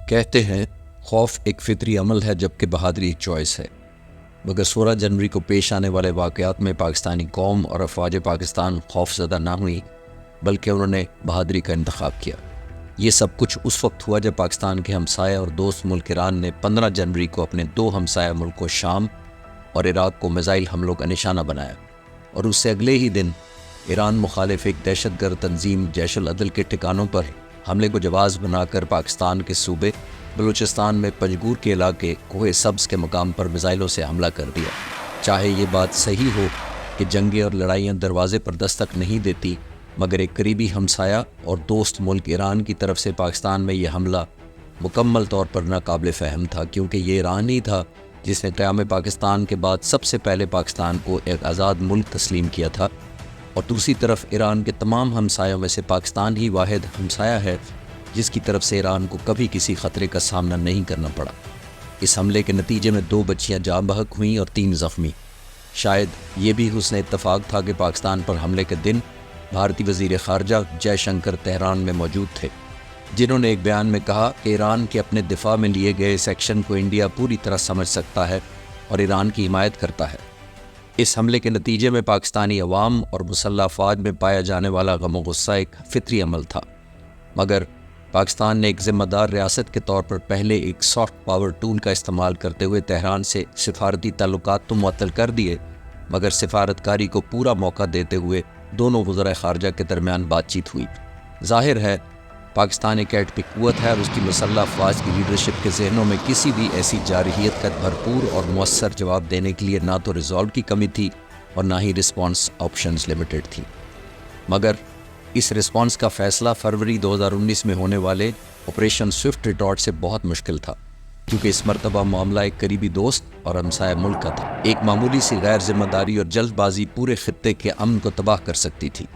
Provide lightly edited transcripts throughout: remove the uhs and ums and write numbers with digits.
کہتے ہیں خوف ایک فطری عمل ہے جبکہ بہادری ایک چوائس ہے، مگر 16 جنوری کو پیش آنے والے واقعات میں پاکستانی قوم اور افواج پاکستان خوف زدہ نہ ہوئی، بلکہ انہوں نے بہادری کا انتخاب کیا۔ یہ سب کچھ اس وقت ہوا جب پاکستان کے ہمسایہ اور دوست ملک ایران نے 15 جنوری کو اپنے دو ہمسایہ ملکوں شام اور عراق کو میزائل حملوں کا نشانہ بنایا، اور اس سے اگلے ہی دن ایران مخالف ایک دہشت گرد تنظیم جیش العدل کے ٹھکانوں پر حملے کو جواز بنا کر پاکستان کے صوبے بلوچستان میں پنجگور کے علاقے کوہ سبز کے مقام پر میزائلوں سے حملہ کر دیا۔ چاہے یہ بات صحیح ہو کہ جنگیں اور لڑائیاں دروازے پر دستک نہیں دیتی، مگر ایک قریبی ہمسایہ اور دوست ملک ایران کی طرف سے پاکستان میں یہ حملہ مکمل طور پر ناقابل فہم تھا، کیونکہ یہ ایران ہی تھا جس نے قیام پاکستان کے بعد سب سے پہلے پاکستان کو ایک آزاد ملک تسلیم کیا تھا، اور دوسری طرف ایران کے تمام ہمسایوں میں سے پاکستان ہی واحد ہمسایہ ہے جس کی طرف سے ایران کو کبھی کسی خطرے کا سامنا نہیں کرنا پڑا۔ اس حملے کے نتیجے میں 2 بچیاں جاں بحق ہوئیں اور 3 زخمی۔ شاید یہ بھی حسن اتفاق تھا کہ پاکستان پر حملے کے دن بھارتی وزیر خارجہ جے شنکر تہران میں موجود تھے، جنہوں نے ایک بیان میں کہا کہ ایران کے اپنے دفاع میں لیے گئے اس ایکشن کو انڈیا پوری طرح سمجھ سکتا ہے اور ایران کی حمایت کرتا ہے۔ اس حملے کے نتیجے میں پاکستانی عوام اور مسلح افواج میں پایا جانے والا غم و غصہ ایک فطری عمل تھا، مگر پاکستان نے ایک ذمہ دار ریاست کے طور پر پہلے ایک سافٹ پاور ٹول کا استعمال کرتے ہوئے تہران سے سفارتی تعلقات تو معطل کر دیے، مگر سفارتکاری کو پورا موقع دیتے ہوئے دونوں وزرائے خارجہ کے درمیان بات چیت ہوئی۔ ظاہر ہے پاکستان ایک ایٹمی قوت ہے اور اس کی مسلح افواج کی لیڈرشپ کے ذہنوں میں کسی بھی ایسی جارحیت کا بھرپور اور مؤثر جواب دینے کے لیے نہ تو ریزالو کی کمی تھی اور نہ ہی رسپانس آپشنز لمیٹڈ تھی، مگر اس رسپانس کا فیصلہ فروری 2019 میں ہونے والے آپریشن سوئفٹ ریٹارٹ سے بہت مشکل تھا، کیونکہ اس مرتبہ معاملہ ایک قریبی دوست اور ہمسایہ ملک کا تھا۔ ایک معمولی سی غیر ذمہ داری اور جلد بازی پورے خطے کے امن کو تباہ کر سکتی تھی۔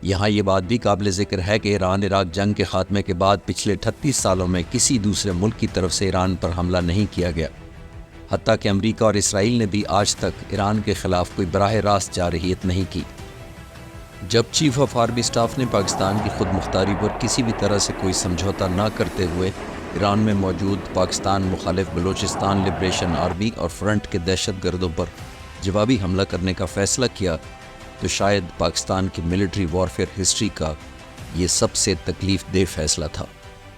یہاں یہ بات بھی قابل ذکر ہے کہ ایران عراق جنگ کے خاتمے کے بعد پچھلے 38 سالوں میں کسی دوسرے ملک کی طرف سے ایران پر حملہ نہیں کیا گیا، حتیٰ کہ امریکہ اور اسرائیل نے بھی آج تک ایران کے خلاف کوئی براہ راست جارحیت نہیں کی۔ جب چیف آف آرمی اسٹاف نے پاکستان کی خود مختاری پر کسی بھی طرح سے کوئی سمجھوتا نہ کرتے ہوئے ایران میں موجود پاکستان مخالف بلوچستان لبریشن آرمی اور فرنٹ کے دہشت گردوں پر جوابی حملہ کرنے کا فیصلہ کیا، تو شاید پاکستان کی ملٹری وارفیئر ہسٹری کا یہ سب سے تکلیف دہ فیصلہ تھا،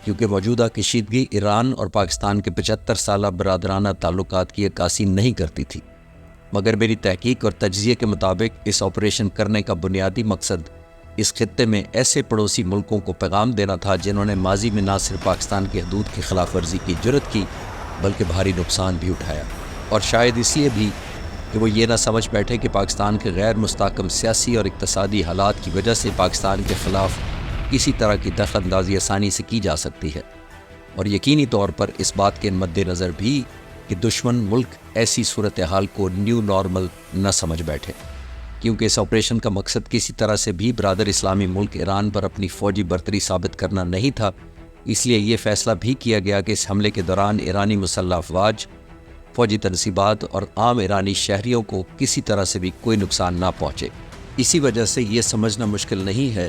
کیونکہ موجودہ کشیدگی ایران اور پاکستان کے 75 سالہ برادرانہ تعلقات کی عکاسی نہیں کرتی تھی، مگر میری تحقیق اور تجزیے کے مطابق اس آپریشن کرنے کا بنیادی مقصد اس خطے میں ایسے پڑوسی ملکوں کو پیغام دینا تھا جنہوں نے ماضی میں نہ صرف پاکستان کی حدود کی خلاف ورزی کی جرت کی بلکہ بھاری نقصان بھی اٹھایا، اور شاید اس لیے بھی کہ وہ یہ نہ سمجھ بیٹھے کہ پاکستان کے غیر مستحکم سیاسی اور اقتصادی حالات کی وجہ سے پاکستان کے خلاف کسی طرح کی دخل اندازی آسانی سے کی جا سکتی ہے، اور یقینی طور پر اس بات کے مد نظر بھی کہ دشمن ملک ایسی صورتحال کو نیو نارمل نہ سمجھ بیٹھے، کیونکہ اس آپریشن کا مقصد کسی طرح سے بھی برادر اسلامی ملک ایران پر اپنی فوجی برتری ثابت کرنا نہیں تھا۔ اس لیے یہ فیصلہ بھی کیا گیا کہ اس حملے کے دوران ایرانی مسلح افواج، فوجی تنصیبات اور عام ایرانی شہریوں کو کسی طرح سے بھی کوئی نقصان نہ پہنچے۔ اسی وجہ سے یہ سمجھنا مشکل نہیں ہے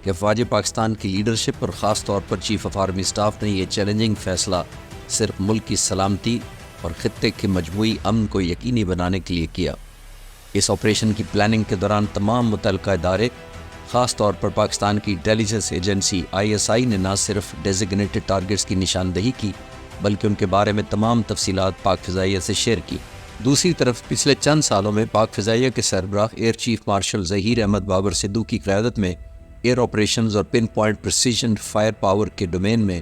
کہ افواج پاکستان کی لیڈرشپ اور خاص طور پر چیف آف آرمی اسٹاف نے یہ چیلنجنگ فیصلہ صرف ملک کی سلامتی اور خطے کے مجموعی امن کو یقینی بنانے کے لیے کیا۔ اس آپریشن کی پلاننگ کے دوران تمام متعلقہ ادارے، خاص طور پر پاکستان کی انٹیلیجنس ایجنسی ISI نے نہ صرف ڈیزگنیٹڈ ٹارگٹس کی نشاندہی کی بلکہ ان کے بارے میں تمام تفصیلات پاک فضائیہ سے شیئر کی۔ دوسری طرف پچھلے چند سالوں میں پاک فضائیہ کے سربراہ air chief marshal Zaheer Ahmed Babar Sidhu کی قیادت میں ایئر آپریشنز اور pinpoint precision firepower کے ڈومین میں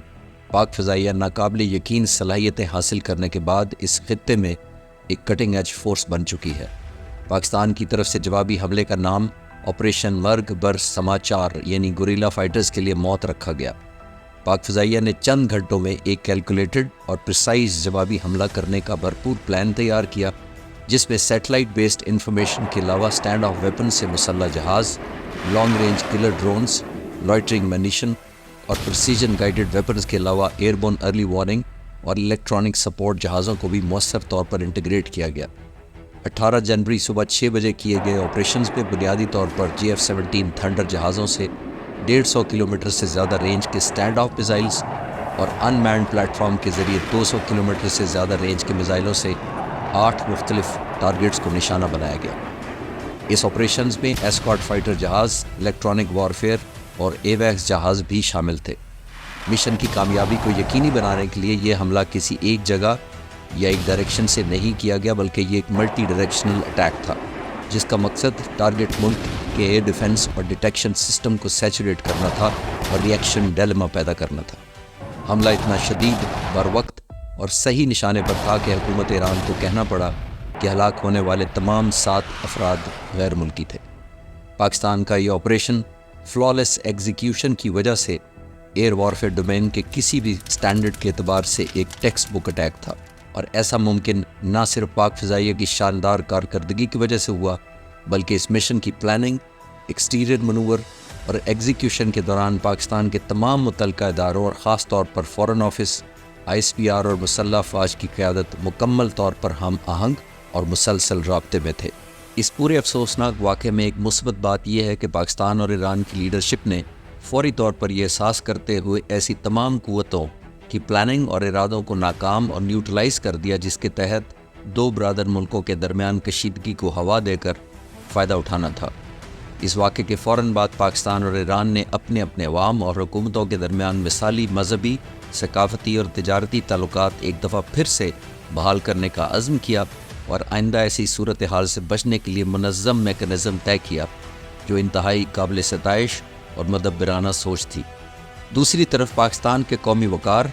پاک فضائیہ ناقابل یقین صلاحیتیں حاصل کرنے کے بعد اس خطے میں ایک کٹنگ ایج فورس بن چکی ہے۔ پاکستان کی طرف سے جوابی حملے کا نام آپریشن مرگ بر سماچار یعنی گوریلا فائٹرز کے لیے موت رکھا گیا۔ پاک فضائیہ نے چند گھنٹوں میں ایک کیلکولیٹڈ اور پریسائز جوابی حملہ کرنے کا بھرپور پلان تیار کیا، جس میں سیٹلائٹ بیسڈ انفارمیشن کے علاوہ سٹینڈ آف ویپن سے مسلح جہاز، لانگ رینج کلر ڈرونز، لوائٹرنگ منیشن اور پریسیجن گائیڈڈ ویپنز کے علاوہ ایئر بورن ارلی وارننگ اور الیکٹرانک سپورٹ جہازوں کو بھی مؤثر طور پر انٹیگریٹ کیا گیا۔ 18 جنوری صبح 6 بجے کیے گئے آپریشنز میں بنیادی طور پر GF-17 تھنڈر جہازوں سے 150 کلومیٹر سے زیادہ رینج کے سٹینڈ آف میزائلز، اور ان مینڈ پلیٹ فارم کے ذریعے 200 کلومیٹر سے زیادہ رینج کے میزائلوں سے 8 مختلف ٹارگٹس کو نشانہ بنایا گیا۔ اس آپریشنز میں ایسکارٹ فائٹر جہاز، الیکٹرانک وارفیئر اور ایویکس جہاز بھی شامل تھے۔ مشن کی کامیابی کو یقینی بنانے کے لیے یہ حملہ کسی ایک جگہ یا ایک ڈائریکشن سے نہیں کیا گیا، بلکہ یہ ایک ملٹی ڈائریکشنل اٹیک تھا جس کا مقصد ٹارگٹ ملک کے ایئر ڈیفنس اور ڈیٹیکشن سسٹم کو سیچوریٹ کرنا تھا اور ریئیکشن ڈیلما پیدا کرنا تھا۔ حملہ اتنا شدید، بروقت اور صحیح نشانے پر تھا کہ حکومت ایران کو کہنا پڑا کہ ہلاک ہونے والے تمام 7 افراد غیر ملکی تھے۔ پاکستان کا یہ آپریشن فلالیس ایگزیکیوشن کی وجہ سے ایئر وارفیئر ڈومین کے کسی بھی سٹینڈرڈ کے اعتبار سے ایک ٹیکسٹ بک اٹیک تھا، اور ایسا ممکن نہ صرف پاک فضائیہ کی شاندار کارکردگی کی وجہ سے ہوا، بلکہ اس مشن کی پلاننگ، ایکسٹیریئر منور اور ایگزیکیوشن کے دوران پاکستان کے تمام متعلقہ اداروں اور خاص طور پر فورن آفس، ISPR اور مسلح افواج کی قیادت مکمل طور پر ہم آہنگ اور مسلسل رابطے میں تھے۔ اس پورے افسوسناک واقعے میں ایک مثبت بات یہ ہے کہ پاکستان اور ایران کی لیڈرشپ نے فوری طور پر یہ احساس کرتے ہوئے ایسی تمام قوتوں کی پلاننگ اور ارادوں کو ناکام اور نیوٹرلائز کر دیا جس کے تحت 2 برادر ملکوں کے درمیان کشیدگی کو ہوا دے کر فائدہ اٹھانا تھا۔ اس واقعے کے فوراً بعد پاکستان اور ایران نے اپنے اپنے عوام اور حکومتوں کے درمیان مثالی مذہبی، ثقافتی اور تجارتی تعلقات ایک دفعہ پھر سے بحال کرنے کا عزم کیا اور آئندہ ایسی صورتحال سے بچنے کے لیے منظم میکانزم طے کیا جو انتہائی قابل ستائش اور مدبرانہ سوچ تھی۔ دوسری طرف پاکستان کے قومی وقار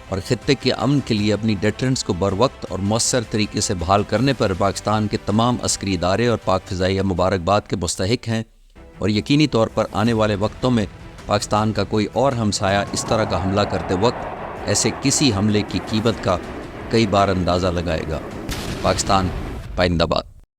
اور خطے کے امن کے لیے اپنی ڈیٹرنس کو بروقت اور مؤثر طریقے سے بحال کرنے پر پاکستان کے تمام عسکری ادارے اور پاک فضائیہ مبارکباد کے مستحق ہیں، اور یقینی طور پر آنے والے وقتوں میں پاکستان کا کوئی اور ہمسایہ اس طرح کا حملہ کرتے وقت ایسے کسی حملے کی قیمت کا کئی بار اندازہ لگائے گا۔ پاکستان پائندہ باد۔